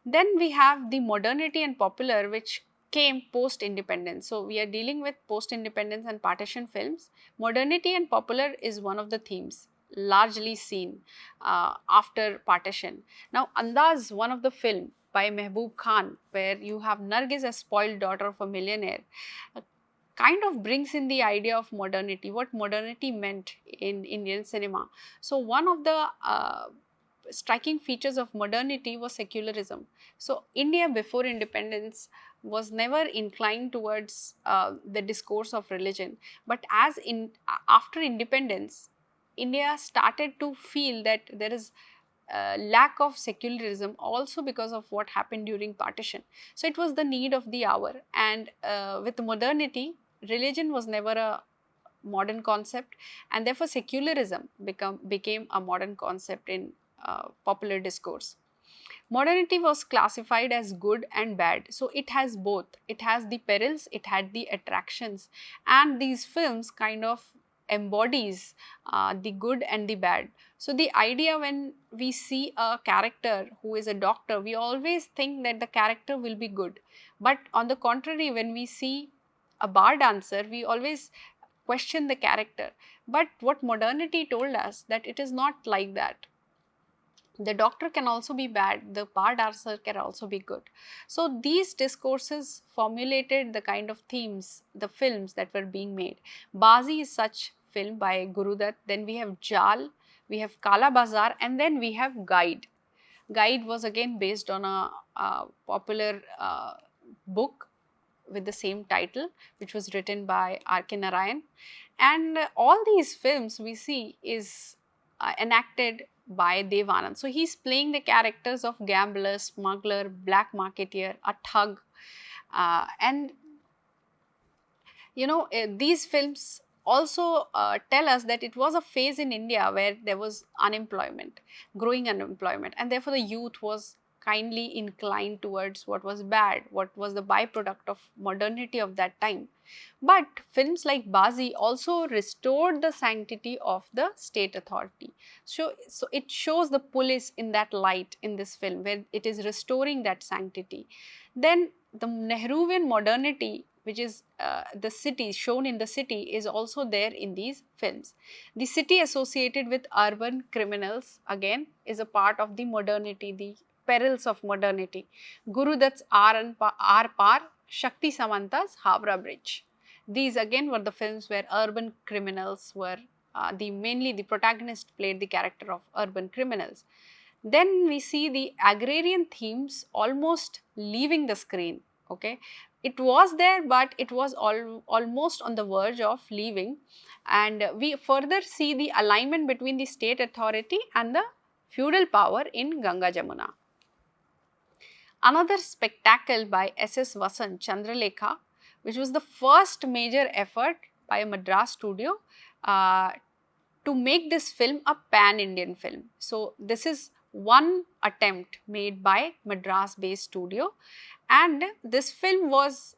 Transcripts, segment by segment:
Then we have the modernity and popular, which came post independence. So we are dealing with post independence and partition films. Modernity and popular is one of the themes largely seen after partition. Now Andaz, one of the film by Mehboob Khan, where you have Nargis, a spoiled daughter of a millionaire, kind of brings in the idea of modernity, what modernity meant in Indian cinema. So one of the striking features of modernity was secularism. So India before independence was never inclined towards the discourse of religion, but after independence, India started to feel that there is lack of secularism also because of what happened during partition. So it was the need of the hour, and with modernity, religion was never a modern concept, and therefore secularism became a modern concept in popular discourse. Modernity was classified as good and bad, so it has both. It has the perils, it had the attractions, and these films kind of embodies the good and the bad. So the idea, when we see a character who is a doctor, we always think that the character will be good, but on the contrary, when we see a bar dancer, we always question the character. But what modernity told us, that it is not like that. The doctor can also be bad, the bar dancer can also be good. So these discourses formulated the kind of themes, the films that were being made. Bazi is such film by Guru Dutt. Then we have Jal, we have Kala Bazaar, and then we have Guide. Guide was again based on a popular book with the same title, which was written by R.K. Narayan. And all these films we see is enacted by Dev Anand. So he's playing the characters of gambler, smuggler, black marketeer, a thug, and these films also tell us that it was a phase in India where there was unemployment, growing unemployment, and therefore the youth was kindly inclined towards what was bad, what was the byproduct of modernity of that time. But films like Bazi also restored the sanctity of the state authority. So it shows the police in that light in this film, where it is restoring that sanctity. Then the Nehruvian modernity, which is the city shown in the city, is also there in these films. The city associated with urban criminals again is a part of the modernity, the perils of modernity. Guru Dutt's R Par, Shakti Samanta's Havra Bridge. These again were the films where urban criminals were mainly the protagonist played the character of urban criminals. Then we see the agrarian themes almost leaving the screen. Okay, it was there, but it was almost on the verge of leaving, and we further see the alignment between the state authority and the feudal power in Ganga Jamuna. Another spectacle by S.S. Vasant, Chandralekha, which was the first major effort by a Madras studio uh, to make this film a pan-Indian film. So this is one attempt made by Madras-based studio, and this film was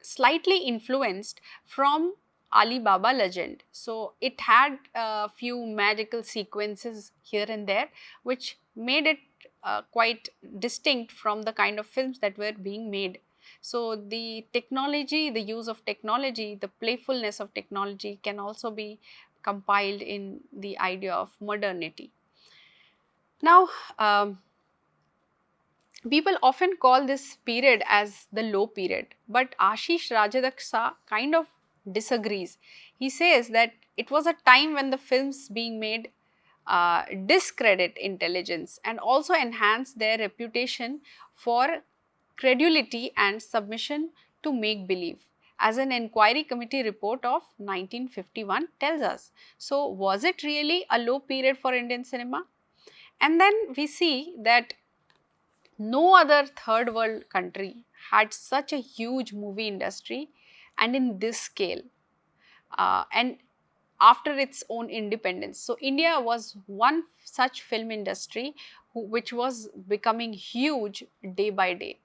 slightly influenced from Ali Baba legend. So it had a few magical sequences here and there, which made it quite distinct from the kind of films that were being made. So the technology, the use of technology, the playfulness of technology can also be compiled in the idea of modernity. Now, people often call this period as the low period, but Ashish Rajadaksa kind of disagrees. He says that it was a time when the films being made discredit intelligence and also enhance their reputation for credulity and submission to make believe, as an inquiry committee report of 1951 tells us. So, was it really a low period for Indian cinema? And then we see that no other third world country had such a huge movie industry and in this scale. And after its own independence. So India was one such film industry which was becoming huge day by day.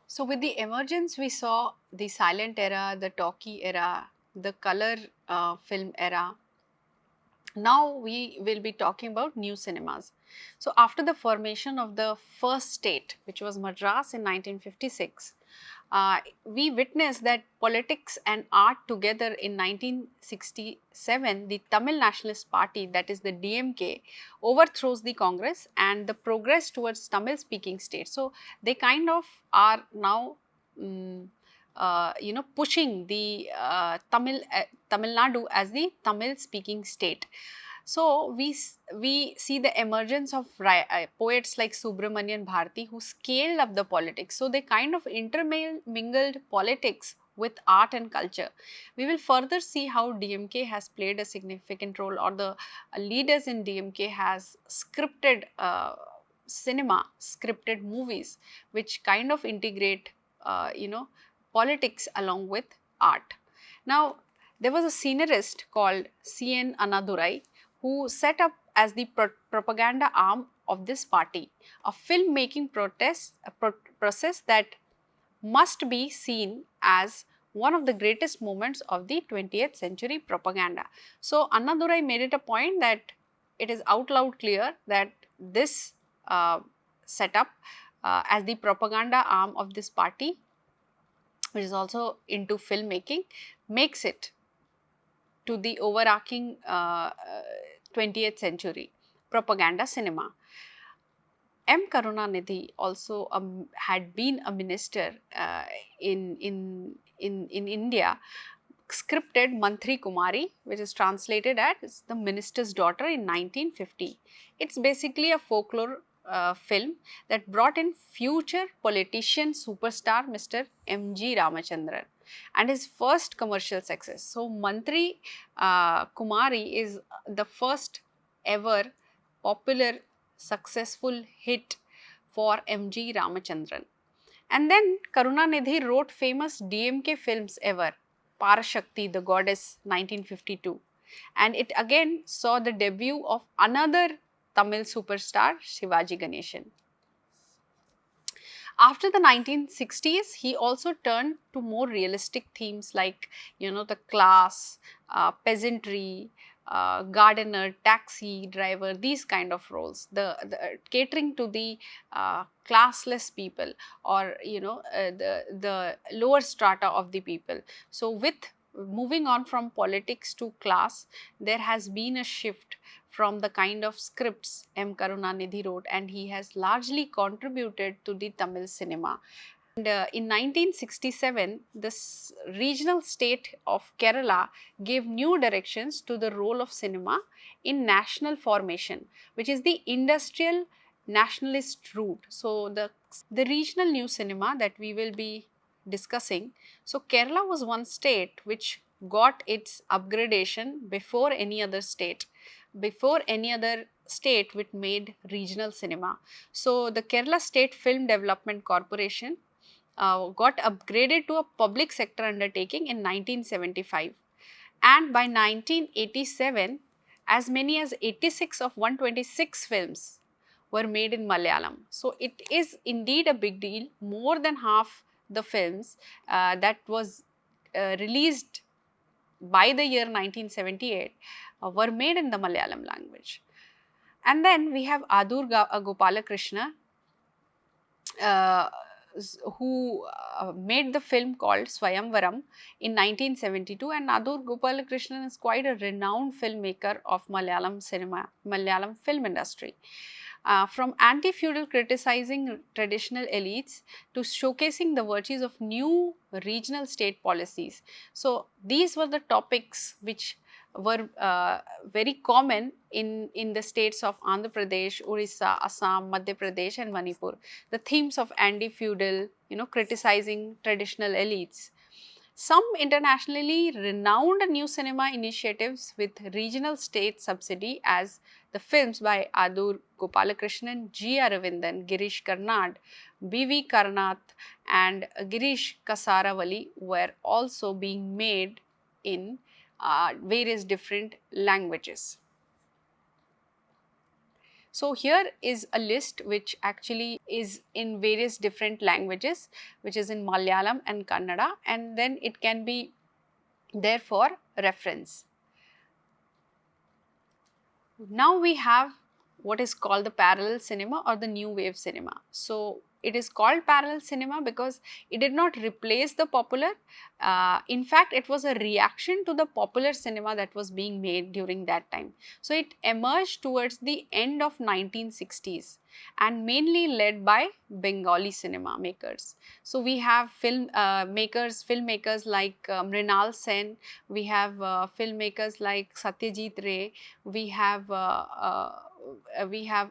So with the emergence, we saw the silent era, the talkie era, the color film era, Now we will be talking about new cinemas. So after the formation of the first state, which was Madras in 1956, we witnessed that politics and art together in 1967, the Tamil Nationalist Party, that is the DMK, overthrows the Congress and the progress towards Tamil speaking states. So they kind of are now pushing the Tamil Nadu as the Tamil speaking state. So we see the emergence of poets like Subramanian Bharati, who scaled up the politics. So they kind of intermingled politics with art and culture. We will further see how DMK has played a significant role, or the leaders in DMK has scripted cinema, scripted movies, which kind of integrate politics along with art. Now, there was a scenarist called C.N. Annadurai who set up as the propaganda arm of this party, a filmmaking process that must be seen as one of the greatest moments of the 20th century propaganda. So, Annadurai made it a point that it is out loud clear that this setup as the propaganda arm of this party, which is also into filmmaking, makes it to the overarching 20th century propaganda cinema. M. Karunanidhi also had been a minister in India, scripted Mantri Kumari, which is translated as The Minister's Daughter in 1950. It's basically a folklore film that brought in future politician superstar Mr. M.G. Ramachandran and his first commercial success. So, Mantri Kumari is the first ever popular successful hit for M.G. Ramachandran. And then Karunanidhi wrote famous DMK films ever, Parashakti, the Goddess, 1952. And it again saw the debut of another Tamil superstar, Shivaji Ganeshan. After the 1960s, he also turned to more realistic themes like, the class, peasantry, gardener, taxi driver, these kind of roles, the catering to the classless people, or the lower strata of the people. So with moving on from politics to class, there has been a shift from the kind of scripts M. Karunanidhi wrote, and he has largely contributed to the Tamil cinema. And in 1967, the regional state of Kerala gave new directions to the role of cinema in national formation, which is the industrial nationalist route. So, the regional new cinema that we will be discussing. So, Kerala was one state which got its upgradation before any other state, which made regional cinema. So, the Kerala State Film Development Corporation got upgraded to a public sector undertaking in 1975, and by 1987 as many as 86 of 126 films were made in Malayalam. So, it is indeed a big deal. More than half the films that was released by the year 1978 were made in the Malayalam language. And then we have Adur Gopalakrishna, who made the film called Swayamvaram in 1972, and Adur Gopalakrishnan is quite a renowned filmmaker of Malayalam cinema, Malayalam film industry. From anti-feudal criticizing traditional elites to showcasing the virtues of new regional state policies. So, these were the topics which were very common in the states of Andhra Pradesh, Orissa, Assam, Madhya Pradesh and Manipur. The themes of anti-feudal, criticizing traditional elites. Some internationally renowned new cinema initiatives with regional state subsidy, as the films by Adur Gopalakrishnan, G. Aravindan, Girish Karnad, B.V. Karnath and Girish Kasaravali, were also being made in various different languages. So, here is a list which actually is in various different languages, which is in Malayalam and Kannada, and then it can be there for reference. Now we have what is called the parallel cinema or the new wave cinema. So it is called parallel cinema because it did not replace the popular. In fact, it was a reaction to the popular cinema that was being made during that time. So it emerged towards the end of 1960s and mainly led by Bengali cinema makers. So we have filmmakers like Mrinal Sen, we have filmmakers like Satyajit Ray, we have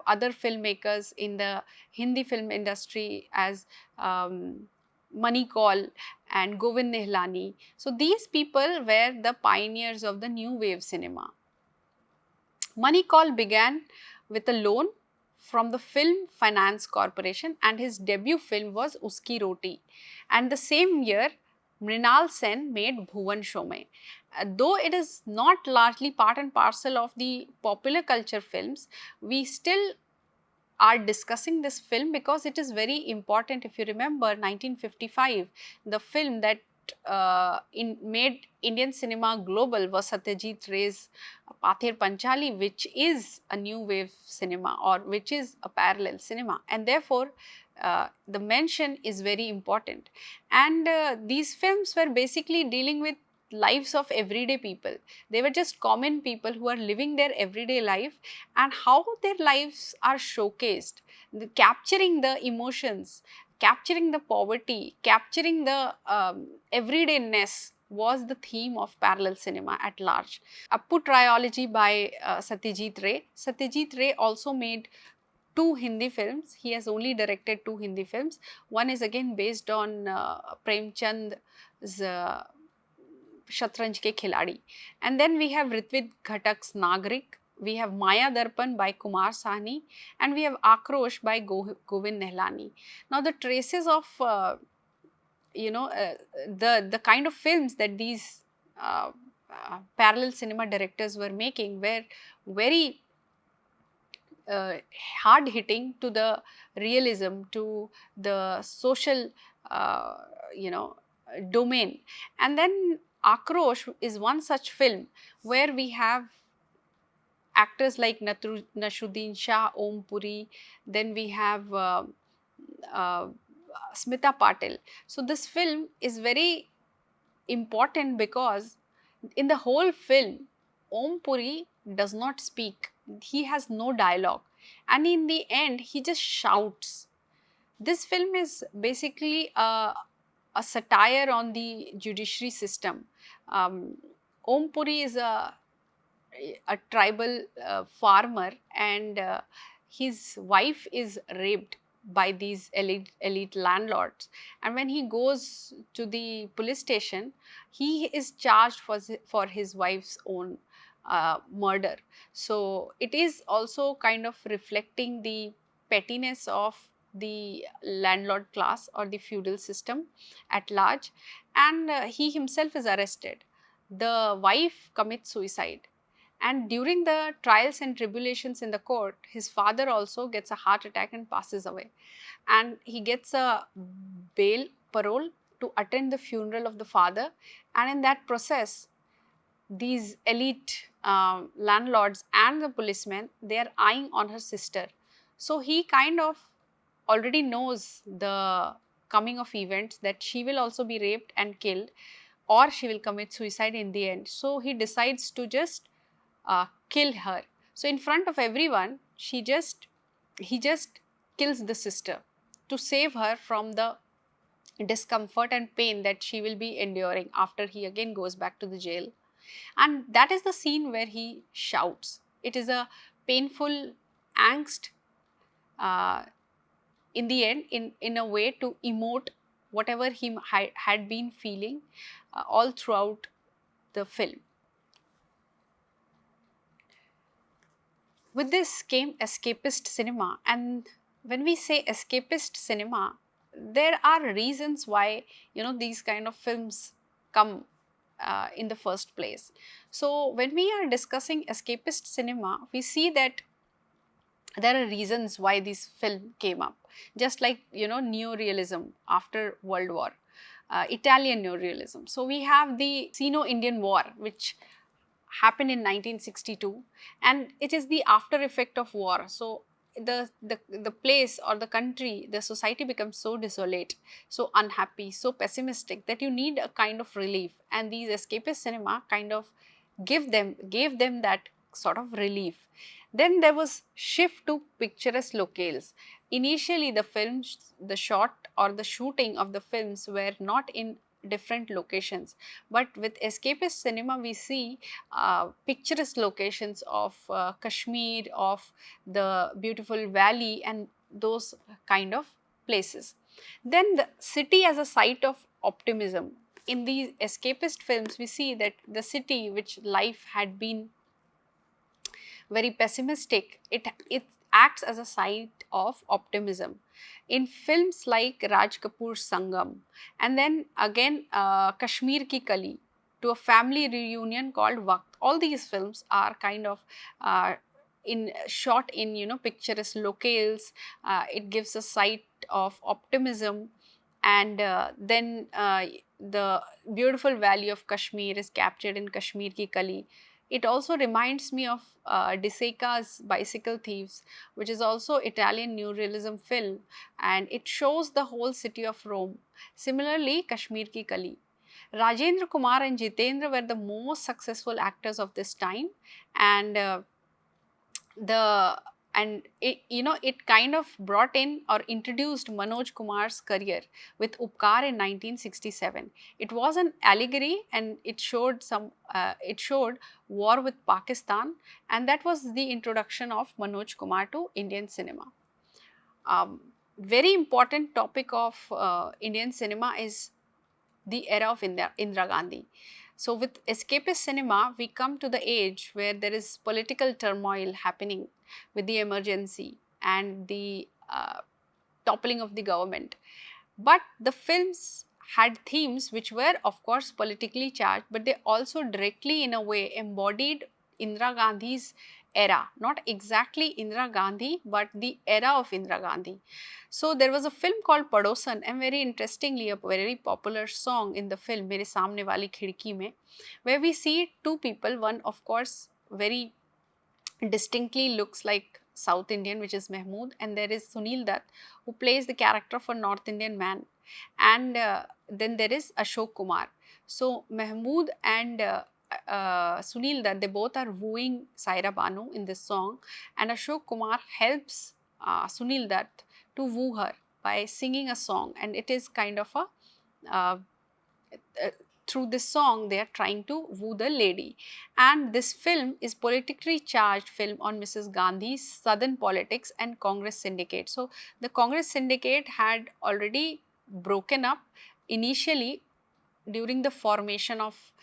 other filmmakers in the Hindi film industry as Mani Kaul and Govind Nihlani. So these people were the pioneers of the new wave cinema. Mani Kaul began with a loan from the Film Finance Corporation and his debut film was Uski Roti. And the same year, Mrinal Sen made Bhuvan Shome. Though it is not largely part and parcel of the popular culture films, we still are discussing this film because it is very important. If you remember 1955, the film that made Indian cinema global was Satyajit Ray's Pather Panchali, which is a new wave cinema or which is a parallel cinema, and therefore the mention is very important. And these films were basically dealing with lives of everyday people. They were just common people who are living their everyday life and how their lives are showcased, capturing the emotions, capturing the poverty, capturing the everydayness was the theme of parallel cinema at large. Appu Trilogy by Satyajit Ray. Satyajit Ray also made two Hindi films. He has only directed two Hindi films. One is again based on Premchand's Shatranj Ke Khiladi. And then we have Ritwik Ghatak's Nagarik. We have Maya Darpan by Kumar Sahni, and we have Akrosh by Govind Nihlani. Now the traces of the kind of films that these parallel cinema directors were making were very hard hitting to the realism, to the social domain. And then Akrosh is one such film where we have actors like Nasruddin Shah, Om Puri, then we have uh, Smita Patil. So this film is very important because in the whole film, Om Puri does not speak. He has no dialogue. And in the end, he just shouts. This film is basically a satire on the judiciary system. Om Puri is a tribal farmer, and his wife is raped by these elite landlords, and when he goes to the police station, he is charged for his wife's own murder. So it is also kind of reflecting the pettiness of the landlord class or the feudal system at large, and he himself is arrested. The wife commits suicide, and during the trials and tribulations in the court, his father also gets a heart attack and passes away. And he gets a parole to attend the funeral of the father. And in that process, these elite landlords and the policemen, they are eyeing on her sister. So he kind of already knows the coming of events, that she will also be raped and killed, or she will commit suicide in the end. So he decides to just kill her. So in front of everyone, he just kills the sister to save her from the discomfort and pain that she will be enduring after he again goes back to the jail. And that is the scene where he shouts. It is a painful angst in the end, in a way to emote whatever he had been feeling all throughout the film. With this came escapist cinema, and when we say escapist cinema, there are reasons why these kind of films come in the first place. So when we are discussing escapist cinema, we see that there are reasons why this film came up, just like neorealism after World War, Italian neorealism. So we have the Sino-Indian War, which happened in 1962, and it is the after effect of war. So the place or the country, the society becomes so desolate, so unhappy, so pessimistic that you need a kind of relief, and these escapist cinema kind of gave them that sort of relief. Then there was shift to picturesque locales. Initially the films, the shot or the shooting of the films were not in different locations, but with escapist cinema we see picturesque locations of Kashmir, of the beautiful valley and those kind of places. Then the city as a site of optimism. In these escapist films we see that the city which life had been very pessimistic, it acts as a site of optimism. In films like Raj Kapoor's Sangam, and then again Kashmir Ki Kali, to a family reunion called Waqt. All these films are kind of in shot in picturesque locales. It gives a sight of optimism, and then the beautiful valley of Kashmir is captured in Kashmir Ki Kali. It also reminds me of De Seca's Bicycle Thieves, which is also Italian neorealism film, and it shows the whole city of Rome. Similarly, Kashmir Ki Kali. Rajendra Kumar and Jitendra were the most successful actors of this time, and the and it, it kind of brought in or introduced Manoj Kumar's career with Upkar in 1967. It was an allegory, and it showed war with Pakistan, and that was the introduction of Manoj Kumar to Indian cinema. Very important topic of Indian cinema is the era of Indira Gandhi. So with escapist cinema, we come to the age where there is political turmoil happening with the emergency and the toppling of the government. But the films had themes which were of course politically charged, but they also directly in a way embodied Indira Gandhi's era, not exactly Indira Gandhi, but the era of Indira Gandhi. So there was a film called Padosan, and very interestingly a very popular song in the film Mere Samne Wali Khidki Mein, where we see two people, one of course very distinctly looks like South Indian, which is Mehmood, and there is Sunil Dutt, who plays the character of a North Indian man, and then there is Ashok Kumar. So Mehmood and Sunil Dutt, they both are wooing Saira Banu in this song, and Ashok Kumar helps Sunil Dutt to woo her by singing a song, and it is kind of a uh, through this song they are trying to woo the lady. And this film is politically charged film on Mrs. Gandhi's southern politics and Congress syndicate. So the Congress syndicate had already broken up initially during the formation of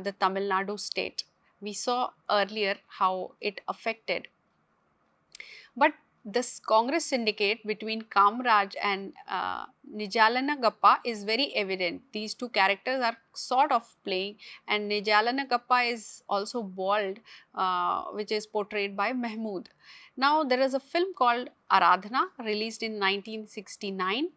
the Tamil Nadu state. We saw earlier how it affected, but this Congress syndicate between Kamraj and Nijalana Gappa is very evident. These two characters are sort of playing, and Nijalana Gappa is also bald, which is portrayed by Mehmood. Now there is a film called Aradhana, released in 1969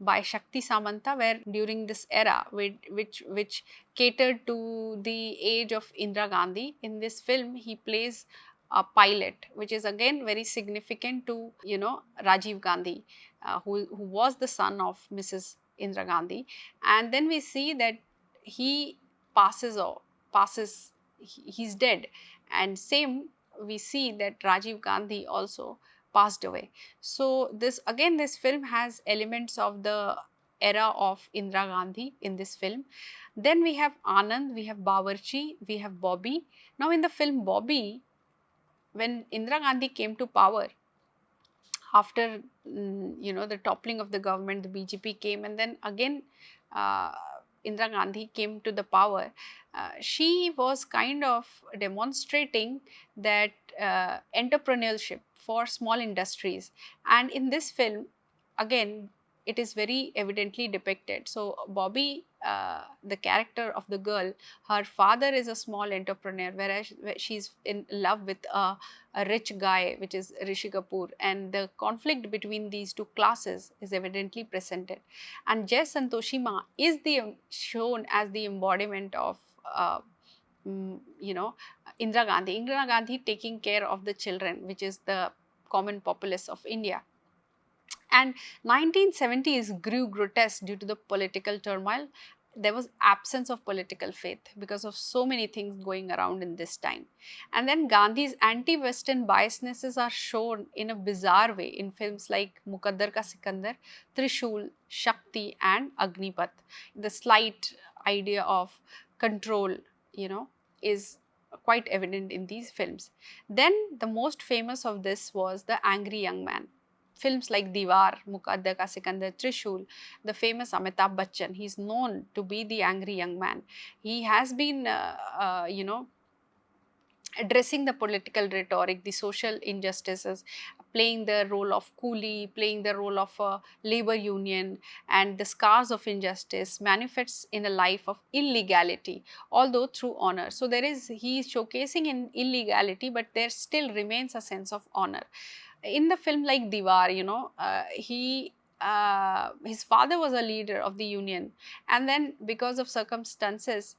by Shakti Samanta, where during this era which catered to the age of Indira Gandhi. In this film he plays a pilot, which is again very significant to Rajiv Gandhi, who was the son of Mrs. Indira Gandhi. And then we see that he passes, he's dead, and same we see that Rajiv Gandhi also passed away. So this film has elements of the era of Indira Gandhi in this film. Then we have Anand, we have Bawarchi, we have Bobby. Now in the film Bobby, when Indira Gandhi came to power after the toppling of the government, the BJP came, and then again uh, Indira Gandhi came to the power. She was kind of demonstrating that entrepreneurship for small industries, and in this film again it is very evidently depicted. So Bobby, the character of the girl, her father is a small entrepreneur, whereas she's in love with a rich guy, which is Rishi Kapoor, and the conflict between these two classes is evidently presented. And Jai Santoshima is shown as the embodiment of Indira Gandhi. Indira Gandhi taking care of the children, which is the common populace of India. And 1970s grew grotesque due to the political turmoil. There was absence of political faith because of so many things going around in this time. And then Gandhi's anti-Western biasnesses are shown in a bizarre way in films like Mukaddar Ka Sikandar, Trishul, Shakti and Agnipath. The slight idea of control, is quite evident in these films. Then the most famous of this was The Angry Young Man. Films like Diwar, Mukaddar Ka Sikandar, Trishul, the famous Amitabh Bachchan, he's known to be the angry young man. He has been, addressing the political rhetoric, the social injustices, playing the role of coolie, playing the role of a labor union, and the scars of injustice manifests in a life of illegality, although through honor. So he is showcasing in illegality, but there still remains a sense of honor. In the film like Diwar, his father was a leader of the union, and then because of circumstances,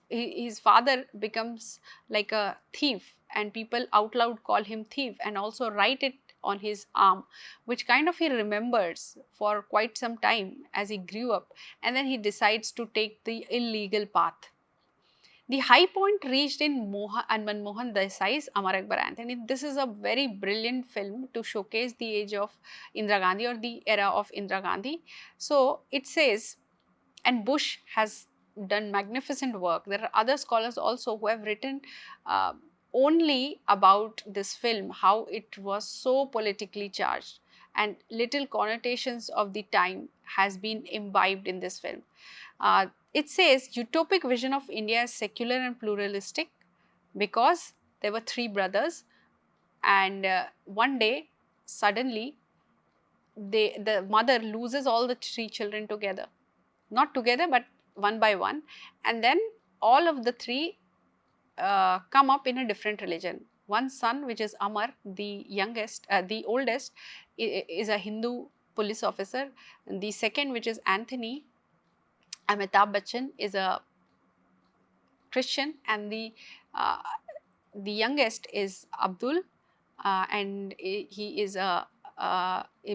his father becomes like a thief, and people out loud call him thief and also write it on his arm, which kind of he remembers for quite some time as he grew up, and then he decides to take the illegal path. The high point reached in Manmohan Desai's Amar Akbar Anthony. This is a very brilliant film to showcase the age of Indira Gandhi or the era of Indira Gandhi. So it says, and Bush has done magnificent work. There are other scholars also who have written uh, only about this film, how it was so politically charged, and little connotations of the time has been imbibed in this film. It says utopic vision of India as secular and pluralistic because there were three brothers, and one day suddenly the mother loses all the three children together, not together but one by one, and then all of the three come up in a different religion. One son, which is Amar, the oldest, is a Hindu police officer. And the second, which is Anthony, Amitabh Bachchan, is a Christian, and uh, the youngest is Abdul, and he is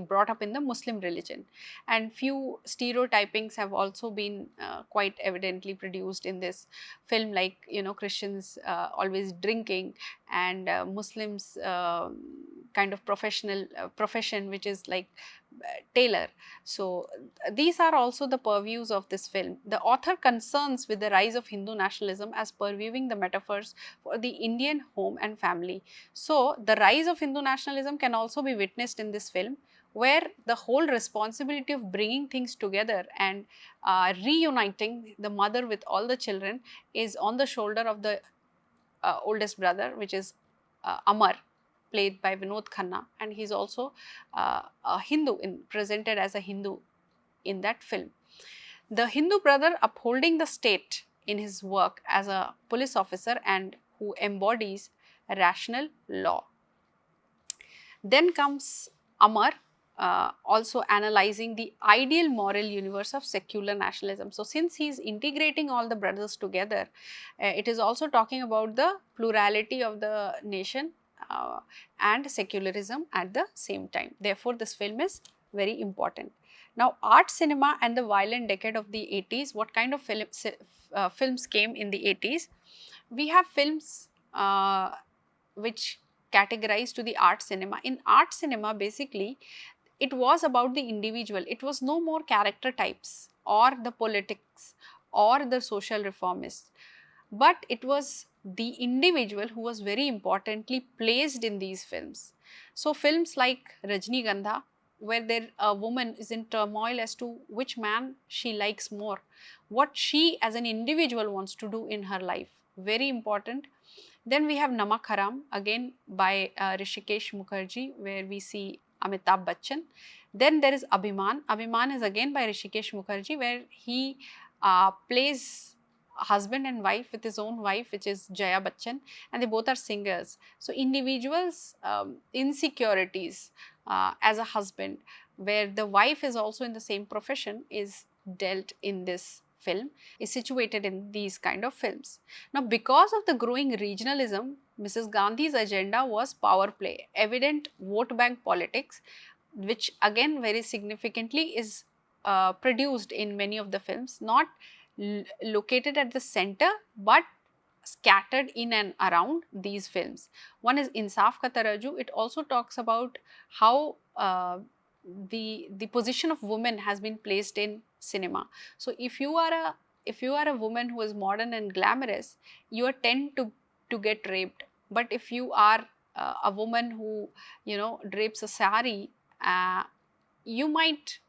brought up in the Muslim religion. And few stereotypings have also been quite evidently produced in this film, like Christians always drinking, and Muslims kind of profession, which is like tailor. So these are also the purviews of this film. The author concerns with the rise of Hindu nationalism as purviewing the metaphors for the Indian home and family. So the rise of Hindu nationalism can also be witnessed in this film, where the whole responsibility of bringing things together and reuniting the mother with all the children is on the shoulder of the oldest brother, which is Amar, played by Vinod Khanna, and he's also a Hindu, presented as a Hindu in that film. The Hindu brother upholding the state in his work as a police officer and who embodies rational law. Then comes Amar, also analyzing the ideal moral universe of secular nationalism. So, since he is integrating all the brothers together, it is also talking about the plurality of the nation and secularism at the same time. Therefore, this film is very important. Now, art cinema and the violent decade of the 80s, what kind of films came in the 80s? We have films which categorized to the art cinema. In art cinema, basically, it was about the individual. It was no more character types or the politics or the social reformists, but it was the individual who was very importantly placed in these films. So films like Rajnigandha, where a woman is in turmoil as to which man she likes more, what she as an individual wants to do in her life, very important. Then we have Namak Haram, again by Hrishikesh Mukherjee, where we see Amitabh Bachchan. Then there is Abhiman. Abhiman is again by Hrishikesh Mukherjee, where he plays husband and wife with his own wife, which is Jaya Bachchan, and they both are singers. So individuals' insecurities as a husband, where the wife is also in the same profession, is dealt in this film is situated in these kind of films. Now, because of the growing regionalism, Mrs. Gandhi's agenda was power play, evident vote bank politics, which again very significantly is produced in many of the films, not located at the center but scattered in and around these films. One is Insaf Ka Taraju. It also talks about how the position of women has been placed in cinema. So if you are a woman who is modern and glamorous, you are tend to get raped. But if you are a woman who drapes a sari, you might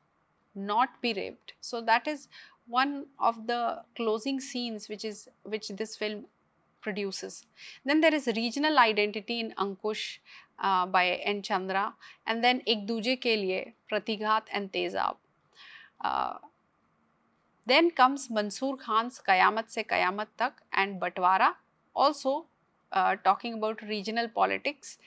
not be raped. So that is one of the closing scenes which this film produces. Then there is regional identity in Ankush by N. Chandra, and then Ek Duje Ke Liye, Pratighat and Tezab. Then comes Mansoor Khan's Qayamat Se Qayamat Tak and Batwara, also talking about regional politics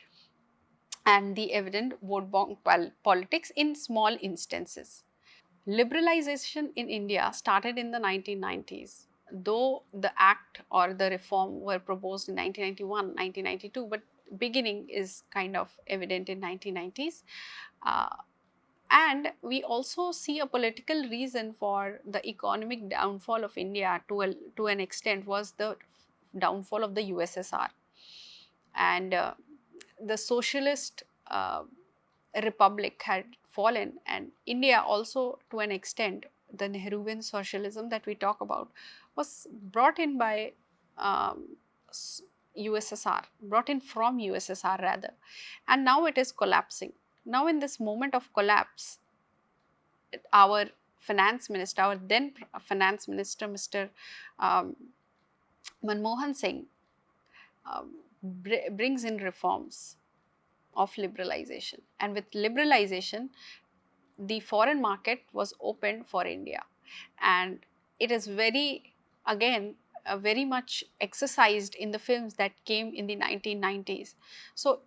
and the evident vote bank politics in small instances. Liberalization in India started in the 1990s, though the act or the reform were proposed in 1991, 1992, but beginning is kind of evident in 1990s. And we also see a political reason for the economic downfall of India to an extent was the downfall of the USSR. And the socialist republic had fallen, and India also to an extent, the Nehruvian socialism that we talk about was brought in by USSR, brought in from USSR rather, and now it is collapsing. Now in this moment of collapse, our finance minister, our then finance minister, Mr. Manmohan Singh, brings in reforms of liberalization, and with liberalization the foreign market was opened for India, and it is very very much exercised in the films that came in the 1990s. So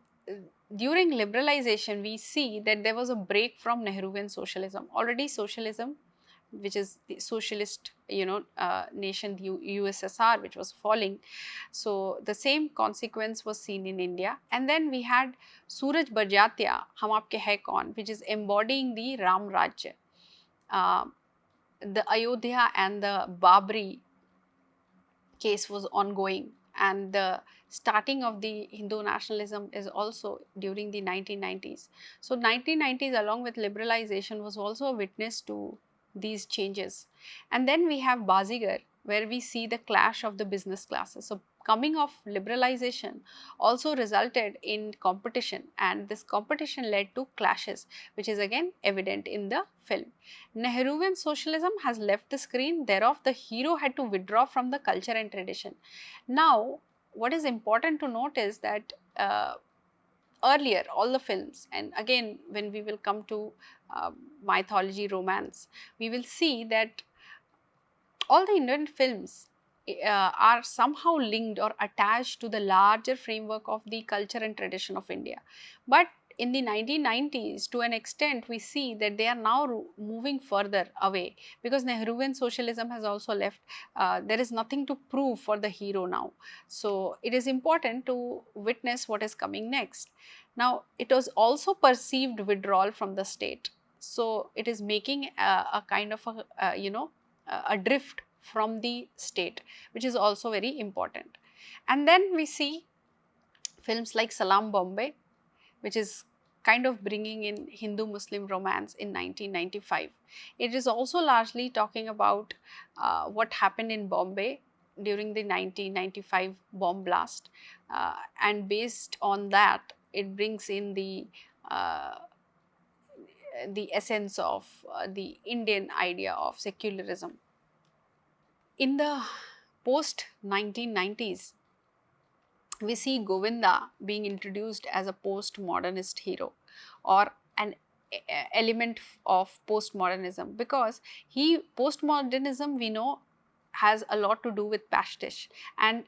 during liberalization we see that there was a break from Nehruvian socialism. Already socialism, which is the socialist nation, the USSR, which was falling. So the same consequence was seen in India. And then we had Suraj Barjatya, Hum Aapke Hai Kaun, which is embodying the Ram Rajya. The Ayodhya and the Babri case was ongoing, and the starting of the Hindu nationalism is also during the 1990s. So 1990s along with liberalization was also a witness to these changes. And then we have Bazigar, where we see the clash of the business classes. So coming of liberalization also resulted in competition, and this competition led to clashes, which is again evident in the film. Nehruvian socialism has left the screen, thereof the hero had to withdraw from the culture and tradition. Now what is important to note is that earlier all the films, and again when we will come to mythology, romance, we will see that all the Indian films are somehow linked or attached to the larger framework of the culture and tradition of India. But in the 1990s, to an extent, we see that they are now moving further away, because Nehruvian socialism has also left. There is nothing to prove for the hero now. So it is important to witness what is coming next. Now, it was also perceived withdrawal from the state. So it is making a kind of a drift from the state, which is also very important. And then we see films like Salaam Bombay, which is kind of bringing in Hindu-Muslim romance in 1995. It is also largely talking about what happened in Bombay during the 1995 bomb blast, and based on that, it brings in the essence of the Indian idea of secularism. In the post 1990s, we see Govinda being introduced as a post-modernist hero, or an element of postmodernism, because postmodernism we know has a lot to do with pastiche, and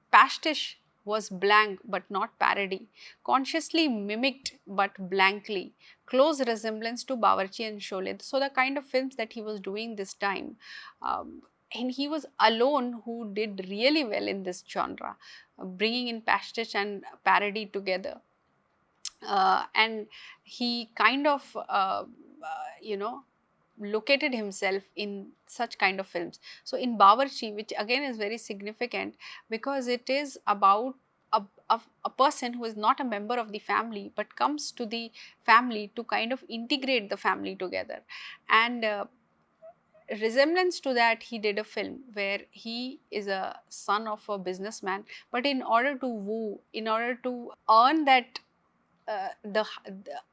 pastiche was blank but not parody, consciously mimicked but blankly, close resemblance to Bawarchi and Sholay. So the kind of films that he was doing this time, and he was alone who did really well in this genre, bringing in pastiche and parody together. And he kind of, you know, located himself in such kind of films. So in Bawarchi, which again is very significant because it is about a person who is not a member of the family but comes to the family to kind of integrate the family together. And resemblance to that, he did a film where he is a son of a businessman, but in order to woo, in order to earn that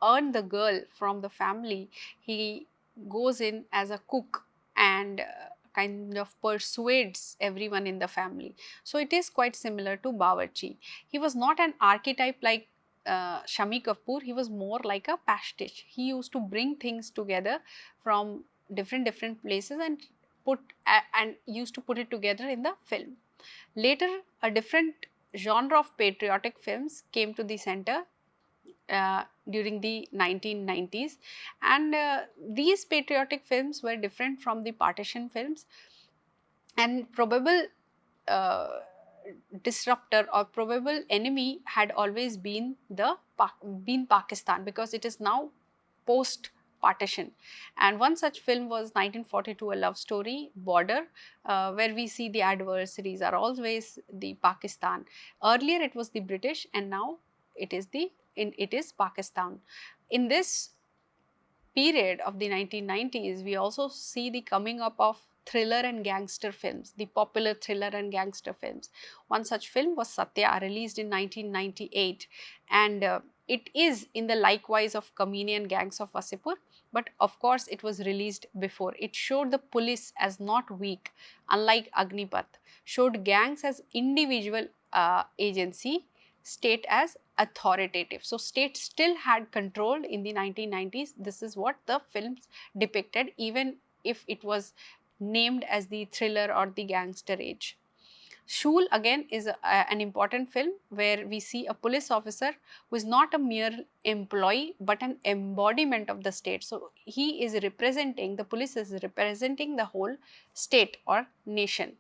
earn the girl from the family, he goes in as a cook and kind of persuades everyone in the family. So it is quite similar to Bawarchi. He was not an archetype like Shami Kapoor. He was more like a pastiche. He used to bring things together from different places and and used to put it together in the film. Later, a different genre of patriotic films came to the center during the 1990s, and these patriotic films were different from the partition films, and probable uh, disruptor or probable enemy had always been Pakistan, because it is now post partition. And one such film was 1942, A Love Story, Border, where we see the adversaries are always the Pakistan. Earlier it was the British, and now it is Pakistan. In this period of the 1990s, we also see the coming up of thriller and gangster films, the popular thriller and gangster films. One such film was Satya, released in 1998, and it is in the likewise of Comedian Gangs of Wasseypur, but of course it was released before. It showed the police as not weak, unlike Agnipath, showed gangs as individual agency, state as authoritative. So state still had control in the 1990s. This is what the films depicted, even if it was named as the thriller or the gangster age. Shool again is an important film where we see a police officer who is not a mere employee but an embodiment of the state. So he is representing, the police is representing the whole state or nation.